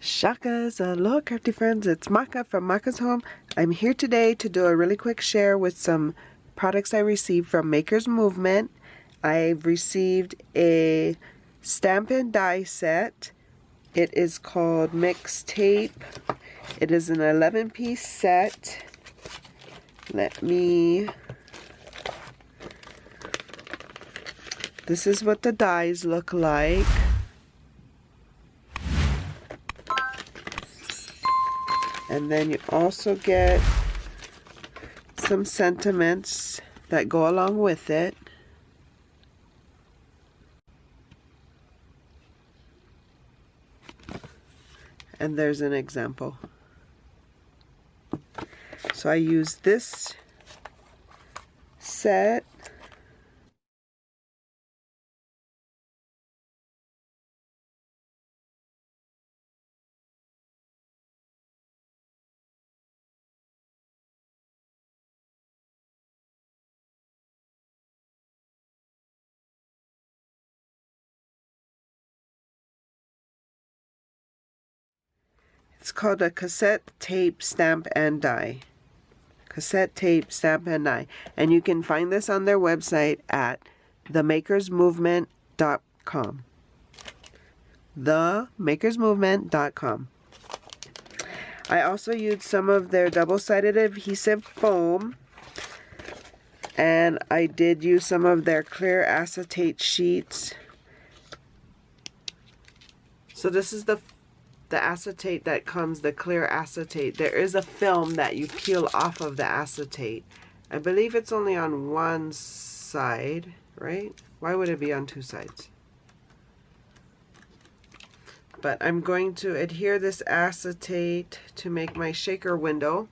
Shakas, aloha crafty friends, it's Maka from Makaz Home. I'm here today to do a really quick share with some products I received from Makaz Movement. I've received a stamp and die set. It is called Mixtape. It is an 11-piece set. This is what the dies look like. And then you also get some sentiments that go along with it. And there's an example. So I use this set. It's called a cassette tape stamp and die. Cassette tape stamp and die. And you can find this on their website at themakersmovement.com. Themakersmovement.com. I also used some of their double-sided adhesive foam. And I did use some of their clear acetate sheets. So this is the acetate that comes, the clear acetate. There is a film that you peel off of the acetate. I believe it's only on one side, right? Why would it be on two sides? But I'm going to adhere this acetate to make my shaker window,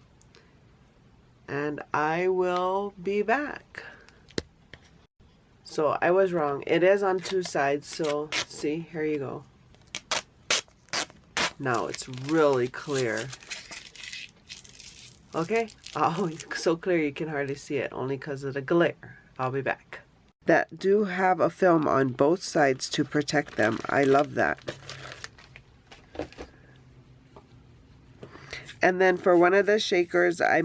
and I will be back. So I was wrong. It is on two sides, so see, here you go. Now it's really clear. Okay? Oh, so clear you can hardly see it, only because of the glare. I'll be back. That do have a film on both sides to protect them. I love that. And then for one of the shakers I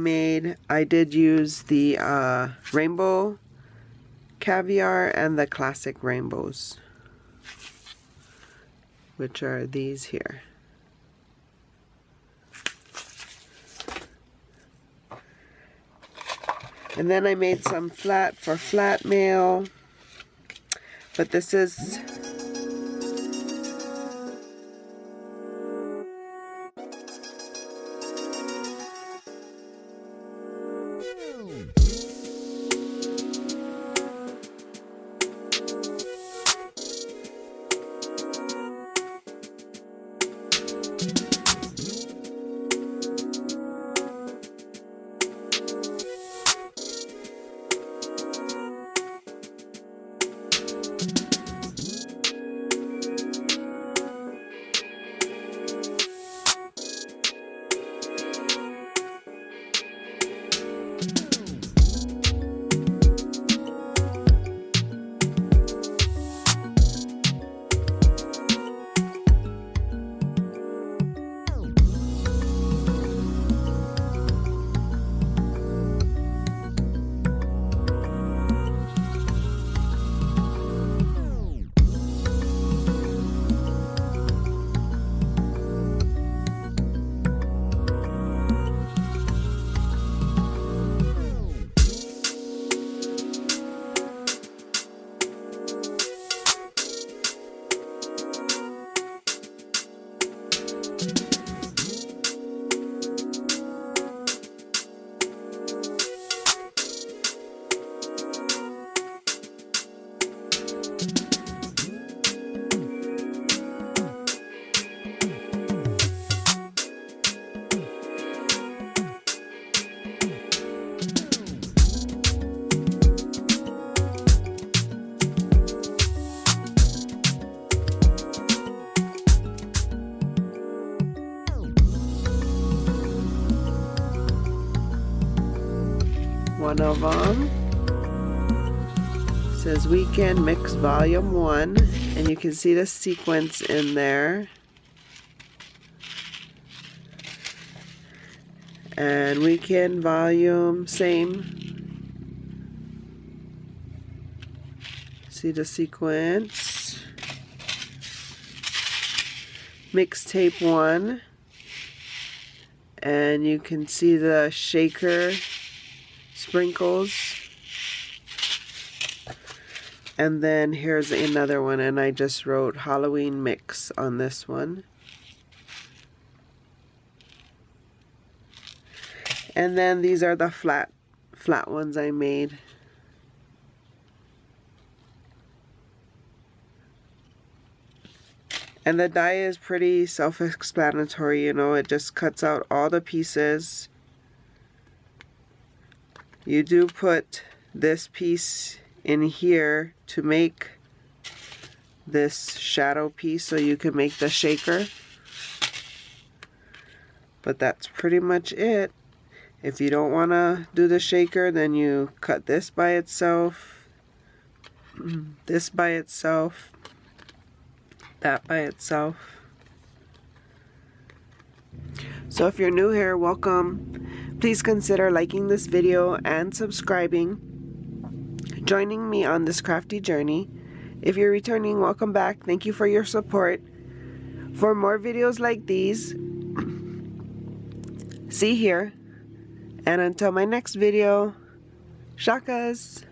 did use the rainbow caviar and the classic rainbows, which are these here. And then I made some flat for flat mail, but this is one of them. It says Weekend Mix Volume 1, and you can see the sequence in there. and weekend volume, same. See the sequence. Mixtape 1, and you can see the shaker sprinkles. And then here's another one, and I just wrote Halloween mix on this one. And then these are the flat ones I made. And the die is pretty self-explanatory, you know, it just cuts out all the pieces. You do put this piece in here to make this shadow piece so you can make the shaker. But that's pretty much it. If you don't want to do the shaker, then you cut this by itself, this by itself, that by itself. So if you're new here, welcome. Please consider liking this video and subscribing, joining me on this crafty journey. If you're returning, welcome back. Thank you for your support. For more videos like these, see here. And until my next video, shakas!